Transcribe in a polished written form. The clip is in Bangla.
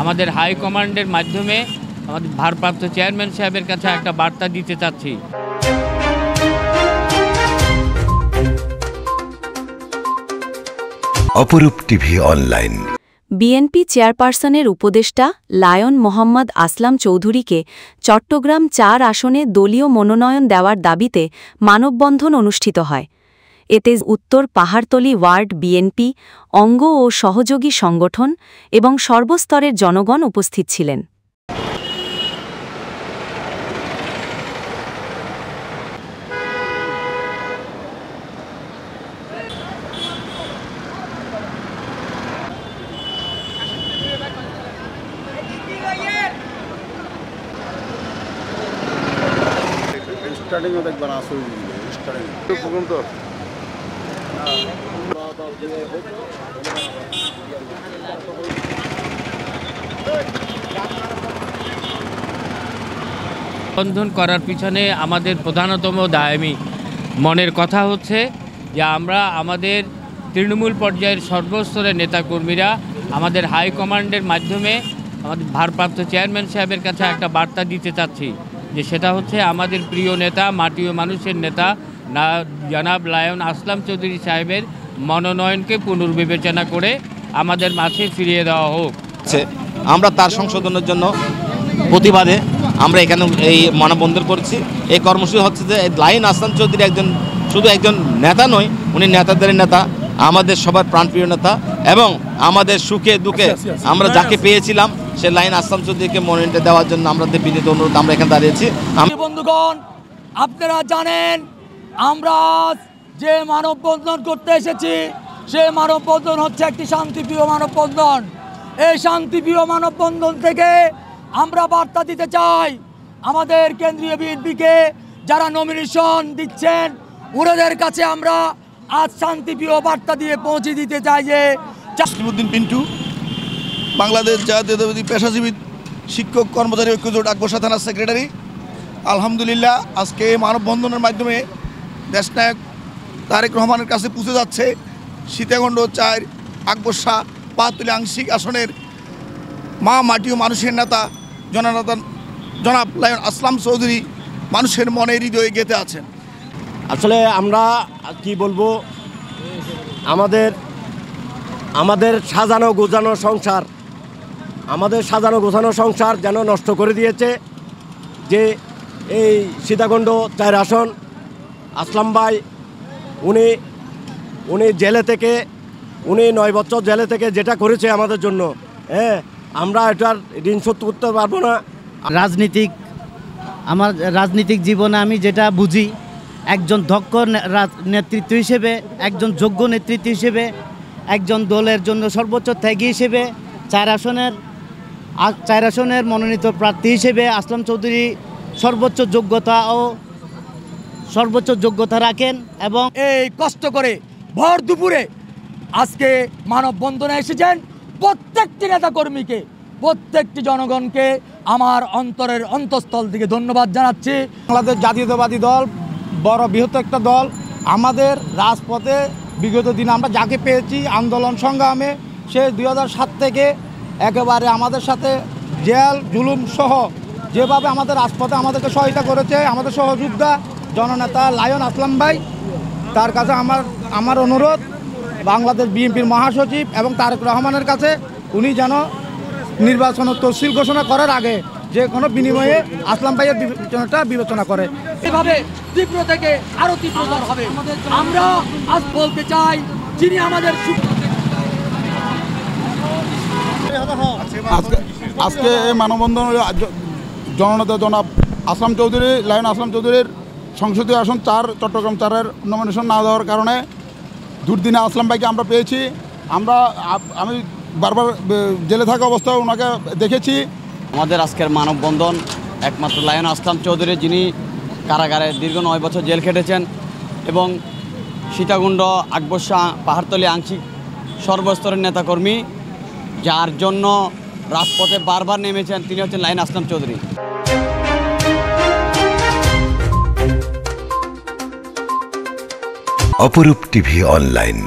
আমাদের হাইকমান্ডের মাধ্যমে আমাদের ভারপ্রাপ্ত চেয়ারম্যান সাহেবের কাছে একটা বার্তা দিতে চাচ্ছি। অপরূপ টিভি অনলাইন। বিএনপি চেয়ারপারসনের উপদেষ্টা লায়ন মোহাম্মদ আসলাম চৌধুরীকে চট্টগ্রাম ৪ আসনে দলীয় মনোনয়ন দেওয়ার দাবিতে মানববন্ধন অনুষ্ঠিত হয়। এতে উত্তর পাহাড়তলী ওয়ার্ড বিএনপি অঙ্গ ও সহযোগী সংগঠন এবং সর্বস্তরের জনগণ উপস্থিত ছিলেন। স্টার্টিংও দেখবেন আসল স্টার্টিং প্রোগ্রাম তো বন্ধন করার পিছনে আমাদের প্রধানতম দায়ামি মনের কথা হচ্ছে যে আমরা আমাদের তৃণমূল পর্যায়ের সর্বস্তরের নেতাকর্মীরা আমাদের হাইকমান্ডের মাধ্যমে আমাদের ভারপ্রাপ্ত চেয়ারম্যান সাহেবের কাছে একটা বার্তা দিতে চাচ্ছি, যে সেটা হচ্ছে আমাদের প্রিয় নেতা, মাটি ও মানুষের নেতা জনাব লায়ন আসলাম চৌধুরী সাহেবের মনোনয়নকে পুনর্বিবেচনা করে আমাদের মাঝে ফিরিয়ে দেওয়া হোক। আমরা তার সংশোধনের জন্য প্রতিবাদে আমরা এখানে এই মানববন্ধন করছি। এই কর্মসূচি হচ্ছে যে লায়ন আসলাম চৌধুরী শুধু একজন নেতা নয়, উনি নেতাদের নেতা, আমাদের সবার প্রাণপ্রিয় নেতা, এবং আমাদের সুখে দুঃখে আমরা যাকে পেয়েছিলাম সে লায়ন আসলাম চৌধুরীকে মনোনয়ন দেওয়ার জন্য আমাদের বিনীত অনুরোধ আমরা এখানে দাঁড়িয়েছি। বন্ধুগণ, আপনারা জানেন আমরা যে মানববন্ধন করতে এসেছি সে মানববন্ধন হচ্ছে একটি শান্তিপ্রিয় মানববন্ধন। এই শান্তিপ্রিয় মানববন্ধন থেকে আমরা বার্তা দিতে চাই আমাদের কেন্দ্রীয় বিএনপিকে যারা নমিনেশন দিচ্ছেন ওনাদের কাছে আমরা আজ শান্তিপ্রিয় বার্তা দিয়ে পৌঁছে দিতে চাই যে নাসিরউদ্দিন পিন্টু, বাংলাদেশ জাতীয়তাবাদী পেশাজীবী শিক্ষক কর্মচারী ঐক্যজোট আকবর্ষা থানার সেক্রেটারি। আলহামদুলিল্লাহ, আজকে এই মানববন্ধনের মাধ্যমে দেশনায়ক তারেক রহমানের কাছে পৌঁছে যাচ্ছে সীতাকুণ্ড ৪ আকবর্ষা পাহাড়তলী আংশিক আসনের মা মাটি ও মানুষের নেতা জনাব লায়ন আসলাম চৌধুরী মানুষের মনে হৃদয়ে গেঁথে আছেন। আসলে আমরা কি বলবো, আমাদের সাজানো গোছানো সংসার যেন নষ্ট করে দিয়েছে। যে এই সীতাকুণ্ড ৪ আসন আসলাম ভাই উনি জেলে থেকে ৯ বছর জেলে থেকে যেটা করেছে আমাদের জন্য, আমরা এটার ঋণ শোধ করতে পারবো না। আমার রাজনৈতিক জীবনে আমি যেটা বুঝি, একজন দক্ষ নেতৃত্ব হিসেবে, একজন যোগ্য নেতৃত্ব হিসেবে, একজন দলের জন্য সর্বোচ্চ ত্যাগী হিসেবে ৪ আসনের মনোনীত প্রার্থী হিসেবে আসলাম চৌধুরী সর্বোচ্চ যোগ্যতা রাখেন। এবং এই কষ্ট করে ভর দুপুরে আজকে মানববন্ধনে এসেছেন প্রত্যেকটি নেতাকর্মীকে, প্রত্যেকটি জনগণকে আমার অন্তরের অন্তঃস্থল থেকে ধন্যবাদ জানাচ্ছি। বাংলাদেশ জাতীয়তাবাদী দল বড় বৃহত্তর একটা দল। আমাদের রাজপথে বিগত দিনে আমরা যাকে পেয়েছি আন্দোলন সংগ্রামে, সে 2007 থেকে একেবারে আমাদের সাথে জেল জুলুম সহ যেভাবে আমাদের রাজপথে আমাদেরকে সহায়তা করেছে আমাদের সহযোদ্ধা জননেতা লায়ন আসলাম ভাই, তার কাছে আমার অনুরোধ বাংলাদেশ বিএনপির মহাসচিব এবং তারেক রহমানের কাছে উনি যেন নির্বাচন তফসিল ঘোষণা করার আগে যে কোনো বিনিময়ে আসলাম ভাইয়ের বিবেচনা করে। এভাবে তীব্র থেকে আরো তীব্রতর হবে। আমরা আজ বলতে চাই যিনি আমাদের আজকে এই মানববন্ধন জননেতা জনাব আসলাম চৌধুরী লায়ন আসলাম চৌধুরীর সংসদীয় আসন ৪ চট্টগ্রাম ৪-এর নমিনেশন না দেওয়ার কারণে দুর্দিনে আসলাম ভাইকে আমরা পেয়েছি। আমি বারবার জেলে থাকা অবস্থায় ওনাকে দেখেছি। আমাদের আজকের মানববন্ধন একমাত্র লায়ন আসলাম চৌধুরী, যিনি কারাগারে দীর্ঘ ৯ বছর জেল খেটেছেন এবং সীতাকুণ্ড আকবর্ষা পাহাড়তলী আংশিক সর্বস্তরের নেতাকর্মী, যার জন্য রাজপথে বারবার নেমেছেন, তিনি হচ্ছেন লায়ন আসলাম চৌধুরী। অপরূপ টিভি অনলাইন।